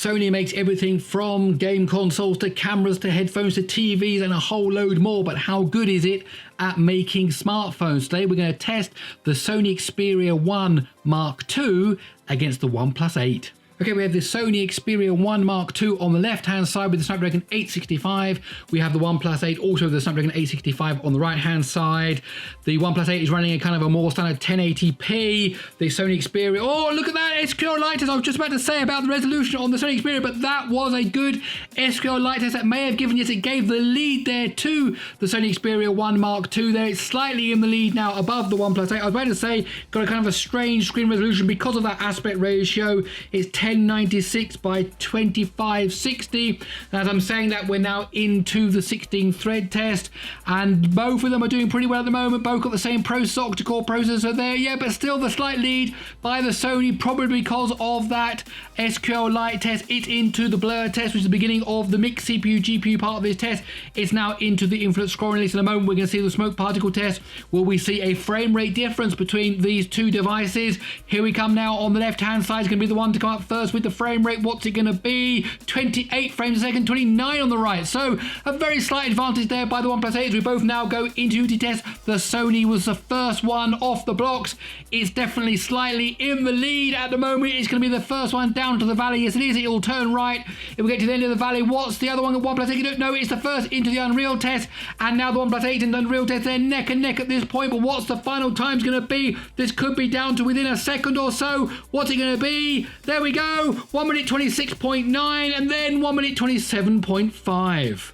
Sony makes everything from game consoles to cameras to headphones to TVs and a whole load more, but how good is it at making smartphones? Today we're going to test the Sony Xperia 1 Mark II against the OnePlus 8. Okay, we have the Sony Xperia 1 Mark II on the left-hand side with the Snapdragon 865. We have the OnePlus 8 also with the Snapdragon 865 on the right-hand side. The OnePlus 8 is running a kind of a more standard 1080p. The Sony Xperia, oh, look at that SQL light test. I was just about to say about the resolution on the Sony Xperia, but that was a good SQL light test that may have given, yes, it gave the lead there to the Sony Xperia 1 Mark II there. It's slightly in the lead now above the OnePlus 8. I was about to say, got a kind of a strange screen resolution because of that aspect ratio. It's 1096 by 2560. As I'm saying that, we're now into the 16 thread test, and both of them are doing pretty well at the moment. Both got the same processor, octa-core processor there, yeah, but still the slight lead by the Sony, probably because of that SQL light test. It's into the blur test, which is the beginning of the mixed CPU GPU part of this test. It's now into the influence scrolling. At least in a moment we're going to see the smoke particle test. Will we see a frame rate difference between these two devices? Here we come now. On the left hand side is going to be the one to come up first with the frame rate. What's it going to be? 28 frames a second, 29 on the right. So a very slight advantage there by the OnePlus 8 as we both now go into unity test. The Sony was the first one off the blocks. It's definitely slightly in the lead at the moment. It's going to be the first one down to the valley. Yes, it is. It will turn right. It will get to the end of the valley. What's the other one? The OnePlus 8? You don't know. It's the first into the Unreal test. And now the OnePlus 8 and the Unreal test, they're neck and neck at this point. But what's the final time's going to be? This could be down to within a second or so. What's it going to be? There we go. 1 minute 26.9 and then 1 minute 27.5.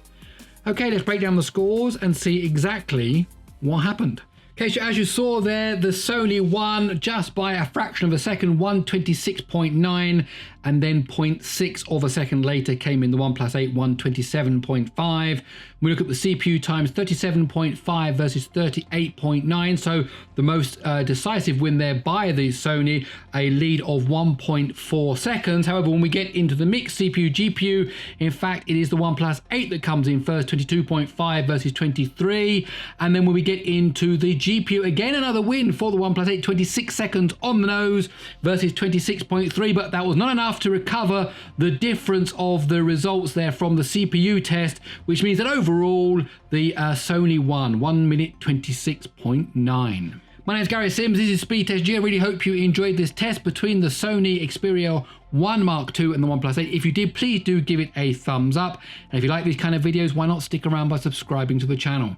Okay, let's break down the scores and see exactly what happened. Okay, so as you saw there, the Sony won just by a fraction of a second, 126.9, and then 0.6 of a second later came in the OnePlus 8, 127.5. We look at the CPU times, 37.5 versus 38.9, so the most decisive win there by the Sony, a lead of 1.4 seconds. However, when we get into the mixed CPU GPU, in fact, it is the OnePlus 8 that comes in first, 22.5 versus 23, and then when we get into the GPU, again another win for the OnePlus 8, 26 seconds on the nose versus 26.3, but that was not enough to recover the difference of the results there from the CPU test, which means that overall the Sony won 1 minute 26.9. My name is Gary Sims, this is SpeedTest. I really hope you enjoyed this test between the Sony Xperia 1 Mark II and the OnePlus 8. If you did, please do give it a thumbs up. And if you like these kind of videos, why not stick around by subscribing to the channel?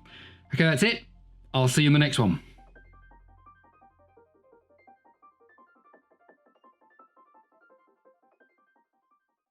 Okay, that's it. I'll see you in the next one.